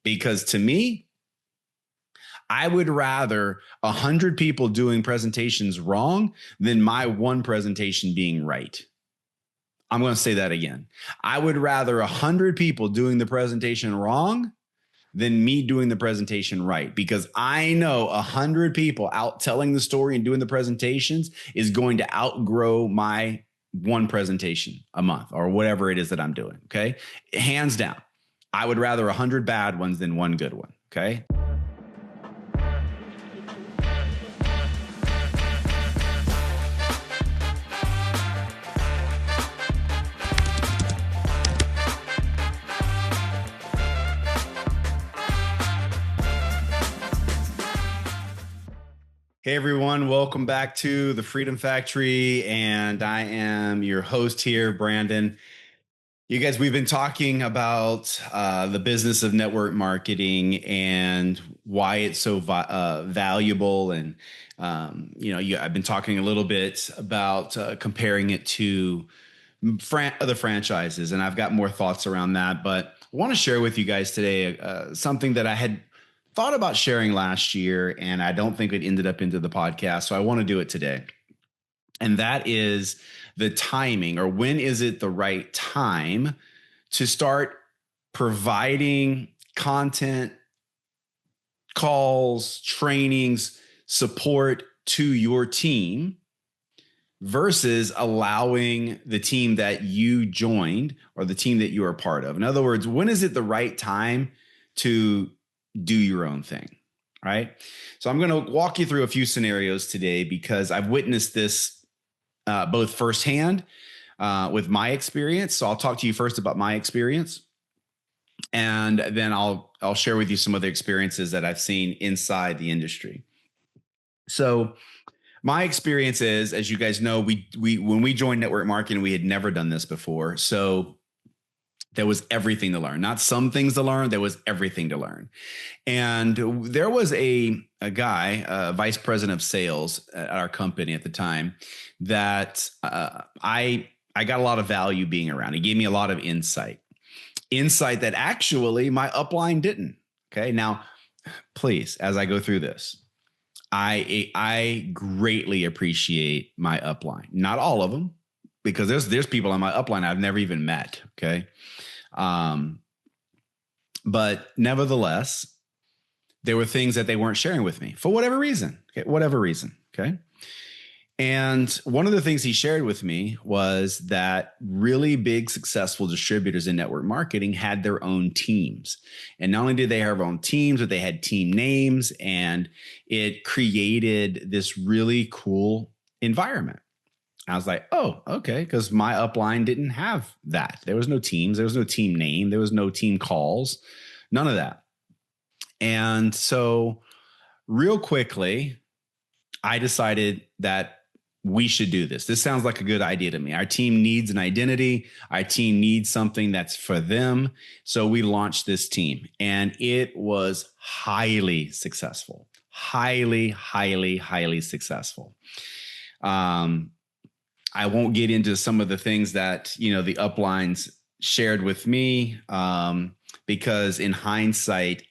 Because to me, I would rather 100 people doing presentations wrong than my one presentation being right. I'm going to say that again. I would rather 100 people doing the presentation wrong than me doing the presentation right, because I know 100 people out telling the story and doing the presentations is going to outgrow my one presentation a month or whatever it is that I'm doing. Okay. Hands down. I would rather 100 bad ones than one good one. Okay. Hey everyone, welcome back to the Freedom Factory, and I am your host here, Brandon. You guys, we've been talking about the business of network marketing and why it's so valuable, and I've been talking a little bit about comparing it to other franchises, and I've got more thoughts around that. But I want to share with you guys today something that I had thought about sharing last year, and I don't think it ended up into the podcast. So I want to do it today. And that is the timing, or when is it the right time to start providing content, calls, trainings, support to your team versus allowing the team that you joined or the team that you are part of. In other words, when is it the right time to do your own thing, right? So I'm going to walk you through a few scenarios today because I've witnessed this both firsthand with my experience. So I'll talk to you first about my experience, and then I'll share with you some of the experiences that I've seen inside the industry. So my experience is, as you guys know, we when we joined network marketing, we had never done this before. So there was everything to learn, not some things to learn. There was everything to learn. And there was a guy, vice president of sales at our company at the time, that I got a lot of value being around. He gave me a lot of insight that actually my upline didn't. Okay. Now, please, as I go through this, I greatly appreciate my upline. Not all of them, because there's people on my upline I've never even met. Okay. But nevertheless, there were things that they weren't sharing with me for whatever reason. Okay. Whatever reason. Okay. And one of the things he shared with me was that really big, successful distributors in network marketing had their own teams. And not only did they have their own teams, but they had team names, and it created this really cool environment. I was like, oh, okay, because my upline didn't have that. There was no teams. There was no team name. There was no team calls, none of that. And so real quickly, I decided that we should do this. This sounds like a good idea to me. Our team needs an identity. Our team needs something that's for them. So we launched this team, and it was highly successful, highly successful. I won't get into some of the things that, the uplines shared with me, because in hindsight,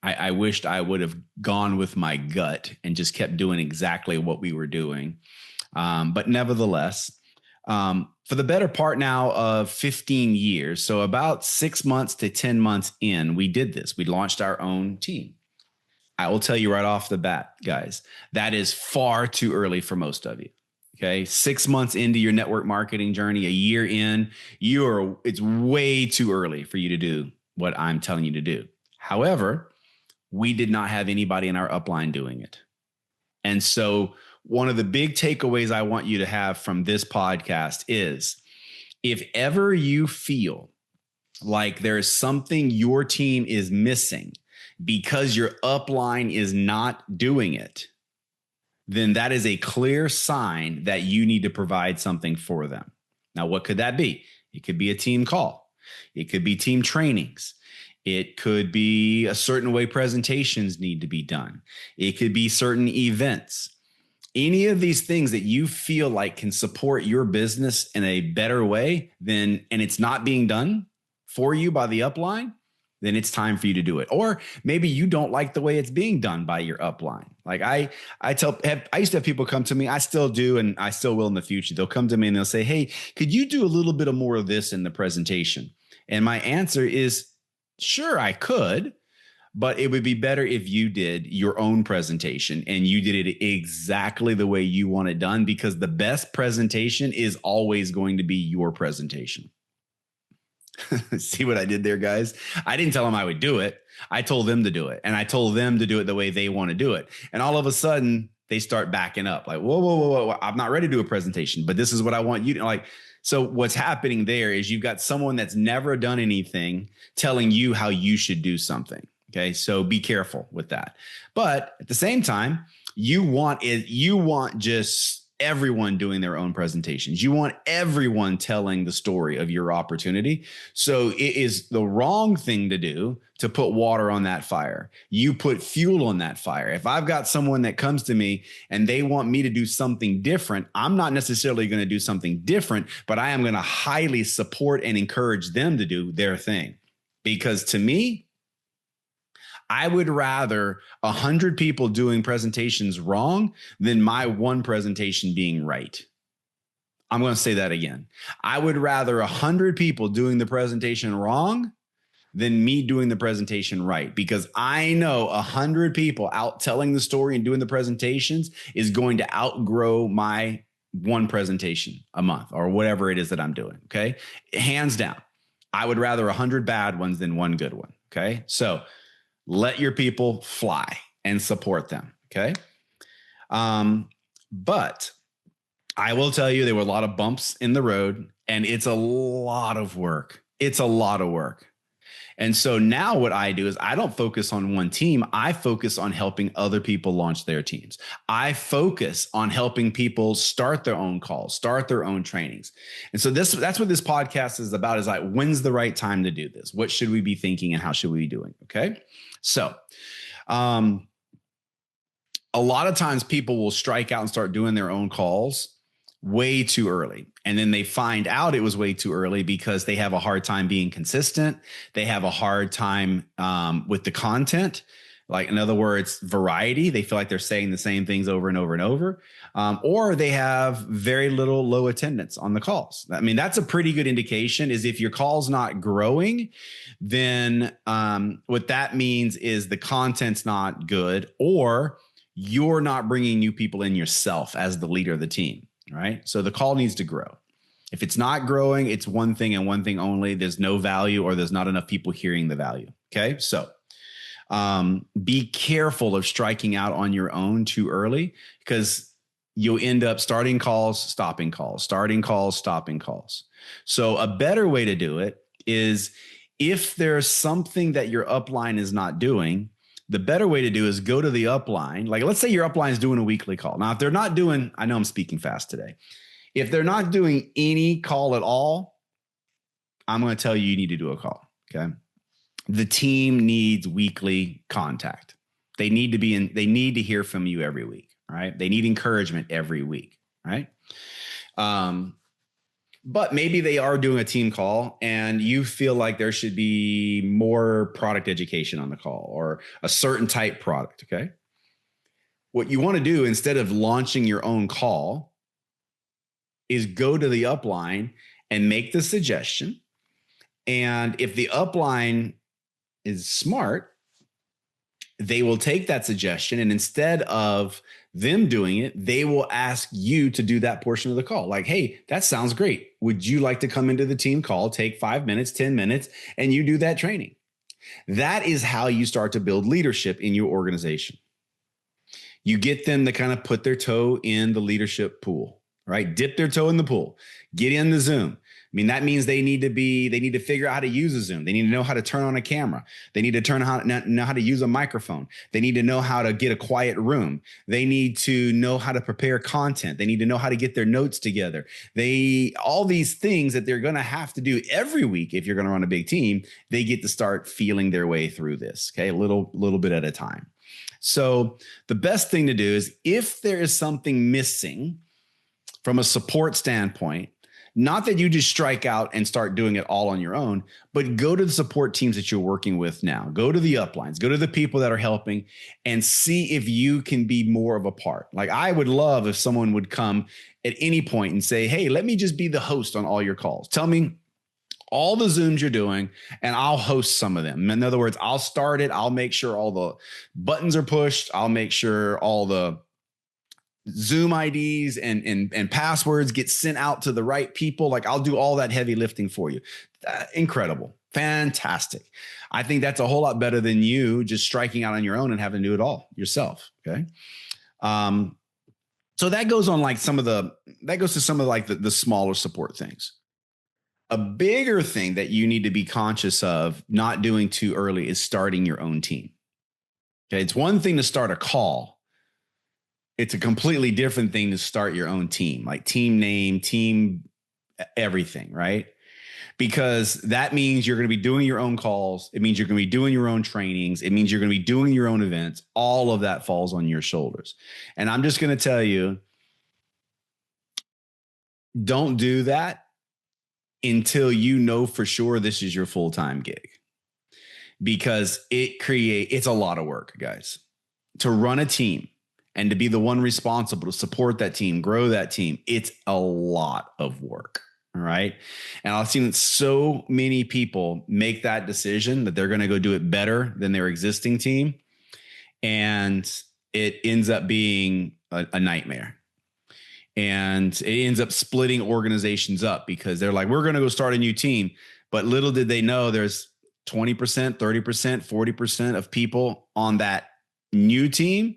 I wished I would have gone with my gut and just kept doing exactly what we were doing. But nevertheless, for the better part now of 15 years, so about 6 months to 10 months in, we did this. We launched our own team. I will tell you right off the bat, guys, that is far too early for most of you. Okay. 6 months into your network marketing journey, a year in, it's way too early for you to do what I'm telling you to do. However, we did not have anybody in our upline doing it. And so one of the big takeaways I want you to have from this podcast is, if ever you feel like there is something your team is missing because your upline is not doing it, then that is a clear sign that you need to provide something for them. Now, what could that be? It could be a team call. It could be team trainings. It could be a certain way presentations need to be done. It could be certain events. Any of these things that you feel like can support your business in a better way and it's not being done for you by the upline, then it's time for you to do it. Or maybe you don't like the way it's being done by your upline. Like I used to have people come to me, I still do, and I still will in the future. They'll come to me and they'll say, hey, could you do a little bit of more of this in the presentation? And my answer is, sure, I could, but it would be better if you did your own presentation and you did it exactly the way you want it done, because the best presentation is always going to be your presentation. See what I did there, guys? I didn't tell them I would do it. I told them to do it. And I told them to do it the way they want to do it. And all of a sudden they start backing up like, whoa. I'm not ready to do a presentation, but this is what I want you to like. So what's happening there is you've got someone that's never done anything telling you how you should do something. Okay. So be careful with that. But at the same time, you want just everyone doing their own presentations. You want everyone telling the story of your opportunity. So it is the wrong thing to do to put water on that fire. You put fuel on that fire. If I've got someone that comes to me and they want me to do something different, I'm not necessarily going to do something different, but I am going to highly support and encourage them to do their thing. Because to me, I would rather 100 people doing presentations wrong than my one presentation being right. I'm going to say that again. I would rather 100 people doing the presentation wrong than me doing the presentation right, because I know 100 people out telling the story and doing the presentations is going to outgrow my one presentation a month or whatever it is that I'm doing. Okay. Hands down. I would rather 100 bad ones than one good one. Okay. So let your people fly and support them. Okay. But I will tell you, there were a lot of bumps in the road and it's a lot of work. It's a lot of work. And so now what I do is I don't focus on one team. I focus on helping other people launch their teams. I focus on helping people start their own calls, start their own trainings. And so that's what this podcast is about, is like, when's the right time to do this? What should we be thinking and how should we be doing? Okay. So, a lot of times people will strike out and start doing their own calls way too early. And then they find out it was way too early because they have a hard time being consistent. They have a hard time with the content. Like, in other words, variety. They feel like they're saying the same things over and over and over. Or they have very low attendance on the calls. I mean, that's a pretty good indication. Is if your call's not growing, then what that means is the content's not good, or you're not bringing new people in yourself as the leader of the team. Right. So the call needs to grow. If it's not growing, it's one thing and one thing only. There's no value, or there's not enough people hearing the value. Okay. So be careful of striking out on your own too early, because you'll end up starting calls, stopping calls, starting calls, stopping calls. So a better way to do it is, if there's something that your upline is not doing, the better way to do is go to the upline. Like, let's say your upline is doing a weekly call. Now, if they're not doing, I know I'm speaking fast today. If they're not doing any call at all, I'm going to tell you, you need to do a call. Okay. The team needs weekly contact. They need to hear from you every week. Right. They need encouragement every week. Right. But maybe they are doing a team call and you feel like there should be more product education on the call, or a certain type product. Okay. What you want to do, instead of launching your own call, is go to the upline and make the suggestion. And if the upline is smart, they will take that suggestion, and instead of them doing it, they will ask you to do that portion of the call. Like, hey, that sounds great. Would you like to come into the team call, take 5 minutes, 10 minutes, and you do that training? That is how you start to build leadership in your organization. You get them to kind of put their toe in the leadership pool, right? Dip their toe in the pool, get in the Zoom. I mean, that means they need to figure out how to use a Zoom. They need to know how to turn on a camera. They need to know how to use a microphone. They need to know how to get a quiet room. They need to know how to prepare content. They need to know how to get their notes together. All these things that they're going to have to do every week if you're going to run a big team, they get to start feeling their way through this, okay? A little bit at a time. So the best thing to do is, if there is something missing from a support standpoint, Not that you just strike out and start doing it all on your own, but go to the support teams that you're working with now. Go to the uplines, go to the people that are helping, and see if you can be more of a part. Like, I would love if someone would come at any point and say, hey, let me just be the host on all your calls. Tell me all the Zooms you're doing, and I'll host some of them. In other words, I'll start it. I'll make sure all the buttons are pushed. I'll make sure all the Zoom IDs and passwords get sent out to the right people. Like, I'll do all that heavy lifting for you. Incredible. Fantastic. I think that's a whole lot better than you just striking out on your own and having to do it all yourself. Okay. So that goes on like that goes to some of like the smaller support things. A bigger thing that you need to be conscious of not doing too early is starting your own team. Okay. It's one thing to start a call. It's a completely different thing to start your own team, like team name, team, everything, right? Because that means you're going to be doing your own calls. It means you're going to be doing your own trainings. It means you're going to be doing your own events. All of that falls on your shoulders. And I'm just going to tell you, don't do that until you know for sure this is your full-time gig, because it's a lot of work, guys, to run a team. And to be the one responsible to support that team, grow that team, it's a lot of work. All right. And I've seen so many people make that decision that they're going to go do it better than their existing team. And it ends up being a nightmare. And it ends up splitting organizations up because they're like, we're going to go start a new team. But little did they know there's 20%, 30%, 40% of people on that new team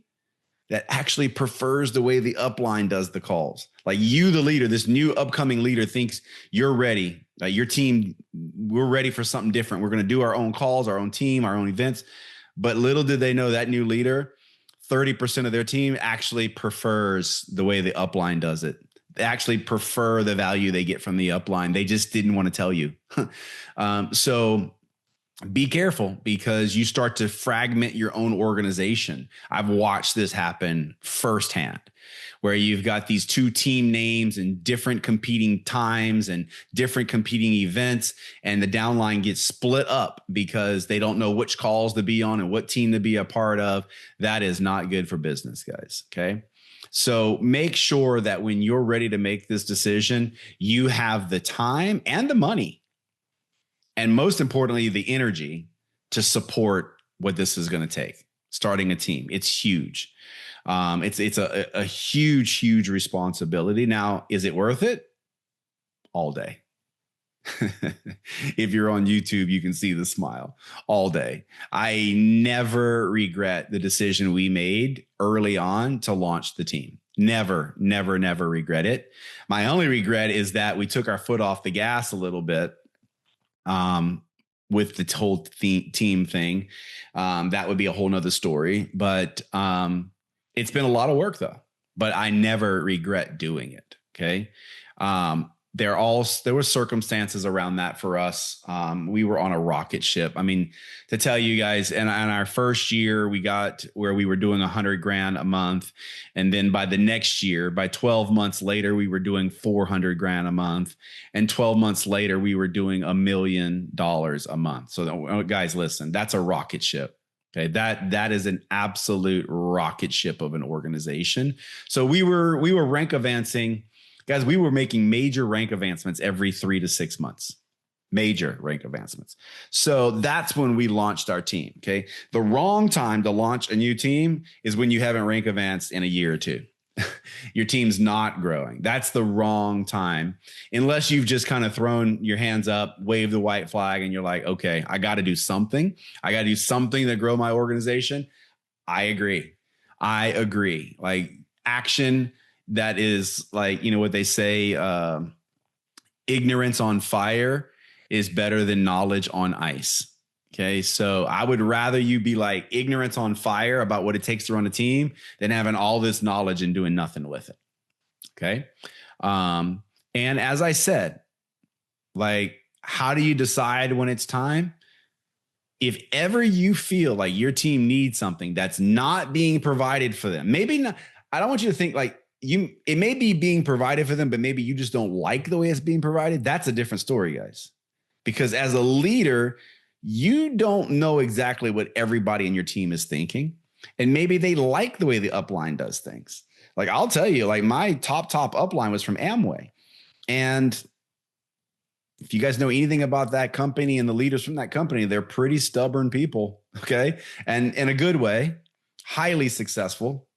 that actually prefers the way the upline does the calls. Like, you, the leader, this new upcoming leader, thinks you're ready. Your team, we're ready for something different. We're going to do our own calls, our own team, our own events. But little did they know that new leader, 30% of their team actually prefers the way the upline does it. They actually prefer the value they get from the upline. They just didn't want to tell you. So be careful, because you start to fragment your own organization. I've watched this happen firsthand, where you've got these two team names and different competing times and different competing events, and the downline gets split up because they don't know which calls to be on and what team to be a part of. That is not good for business, guys. Okay. So make sure that when you're ready to make this decision, you have the time and the money, and most importantly, the energy to support what this is going to take. Starting a team, it's huge. It's a huge, huge responsibility. Now, is it worth it? All day. If you're on YouTube, you can see the smile all day. I never regret the decision we made early on to launch the team. Never, never, never regret it. My only regret is that we took our foot off the gas a little bit with the whole team thing. That would be a whole nother story, but it's been a lot of work though, but I never regret doing it. Okay. There were circumstances around that for us. We were on a rocket ship. I mean, to tell you guys, and in our first year, we got where we were doing $100,000 a month. And then by the next year, by 12 months later, we were doing $400,000 a month. And 12 months later, we were doing $1 million a month. So guys, listen, that's a rocket ship. Okay. That is an absolute rocket ship of an organization. So we were rank advancing. Guys, we were making major rank advancements every 3 to 6 months, major rank advancements. So that's when we launched our team. Okay. The wrong time to launch a new team is when you haven't rank advanced in a year or two. Your team's not growing. That's the wrong time, unless you've just kind of thrown your hands up, waved the white flag, and you're like, okay, I got to do something. I got to do something to grow my organization. I agree. Like, action. That is, like, you know what they say, ignorance on fire is better than knowledge on ice. Okay. So I would rather you be like ignorance on fire about what it takes to run a team than having all this knowledge and doing nothing with it. Okay. And as I said, like, how do you decide when it's time? If ever you feel like your team needs something that's not being provided for them, maybe not, I don't want you to think like it may be being provided for them, but maybe you just don't like the way it's being provided. That's a different story, guys. Because as a leader, you don't know exactly what everybody in your team is thinking. And maybe they like the way the upline does things. Like I'll tell you, like my top upline was from Amway. And if you guys know anything about that company and the leaders from that company, they're pretty stubborn people. Okay. And in a good way, highly successful.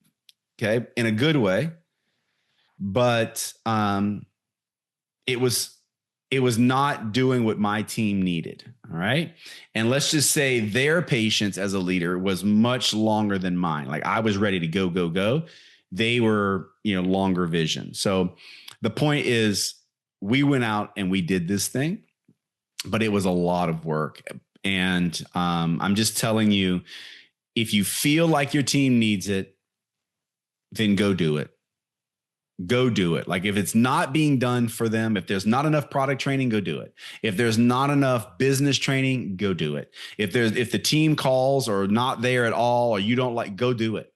Okay. In a good way. But it was not doing what my team needed. All right. And let's just say their patience as a leader was much longer than mine. Like I was ready to go, go, go. They were, longer vision. So the point is we went out and we did this thing, but it was a lot of work. And I'm just telling you, if you feel like your team needs it, then go do it. Go do it. Like if it's not being done for them, if there's not enough product training, go do it. If there's not enough business training, go do it. If the team calls or not there at all, or you don't like, go do it.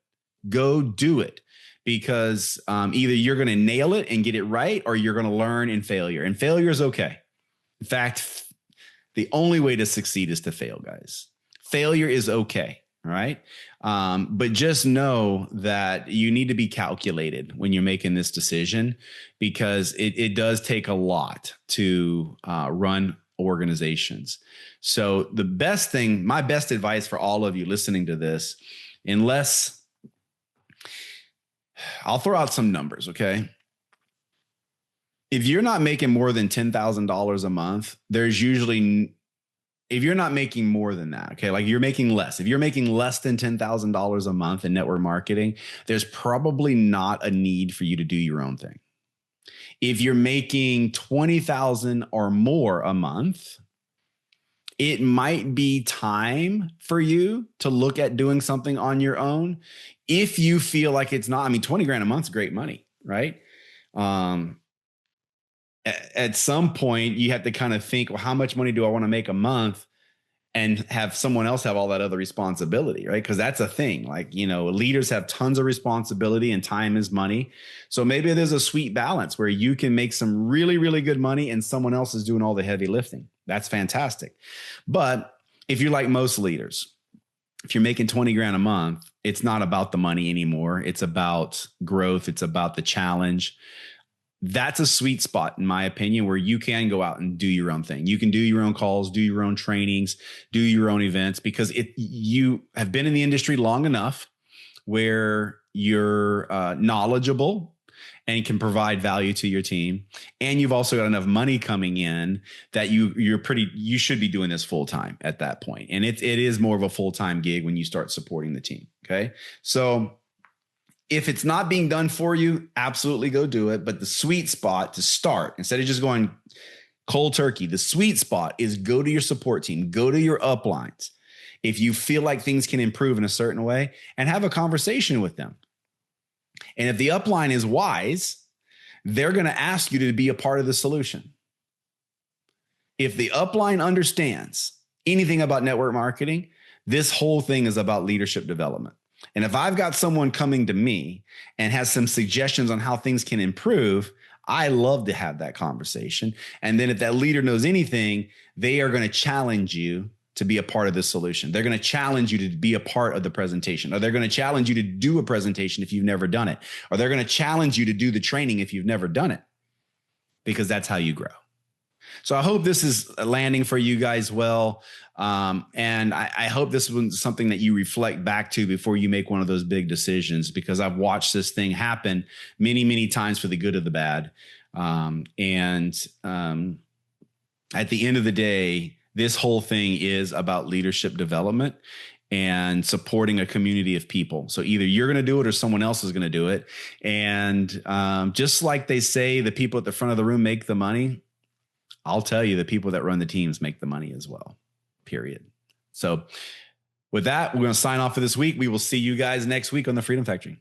Go do it. Because either you're going to nail it and get it right, or you're going to learn in failure. And failure is okay. In fact, the only way to succeed is to fail, guys. Failure is okay. All right. But just know that you need to be calculated when you're making this decision, because it does take a lot to run organizations. So my best advice for all of you listening to this, I'll throw out some numbers. Okay. If you're not making more than $10,000 a month, if you're not making more than that, okay, like you're making less, if you're making less than $10,000 a month in network marketing, there's probably not a need for you to do your own thing. If you're making 20,000 or more a month, it might be time for you to look at doing something on your own. If you feel like it's not, 20 grand a month is great money, right? At some point you have to kind of think, well, how much money do I want to make a month, and have someone else have all that other responsibility, right? Because that's a thing. Like, leaders have tons of responsibility and time is money. So maybe there's a sweet balance where you can make some really, really good money and someone else is doing all the heavy lifting. That's fantastic. But if you're like most leaders, if you're making 20 grand a month, it's not about the money anymore. It's about growth. It's about the challenge. That's a sweet spot, in my opinion, where you can go out and do your own thing. You can do your own calls, do your own trainings, do your own events, because you have been in the industry long enough where you're knowledgeable and can provide value to your team. And you've also got enough money coming in that you should be doing this full time at that point. And it is more of a full-time gig when you start supporting the team. Okay. So if it's not being done for you, absolutely go do it. But the sweet spot to start, instead of just going cold turkey, the sweet spot is go to your support team, go to your uplines. If you feel like things can improve in a certain way, and have a conversation with them. And if the upline is wise, they're going to ask you to be a part of the solution. If the upline understands anything about network marketing, this whole thing is about leadership development. And if I've got someone coming to me and has some suggestions on how things can improve, I love to have that conversation. And then if that leader knows anything, they are going to challenge you to be a part of the solution. They're going to challenge you to be a part of the presentation, or they're going to challenge you to do a presentation if you've never done it, or they're going to challenge you to do the training if you've never done it, because that's how you grow. So I hope this is landing for you guys well. And I hope this was something that you reflect back to before you make one of those big decisions, because I've watched this thing happen many, many times for the good or the bad. At the end of the day, this whole thing is about leadership development and supporting a community of people. So either you're going to do it or someone else is going to do it. And just like they say, the people at the front of the room make the money, I'll tell you, the people that run the teams make the money as well, period. So with that, we're going to sign off for this week. We will see you guys next week on the Freedom Factory.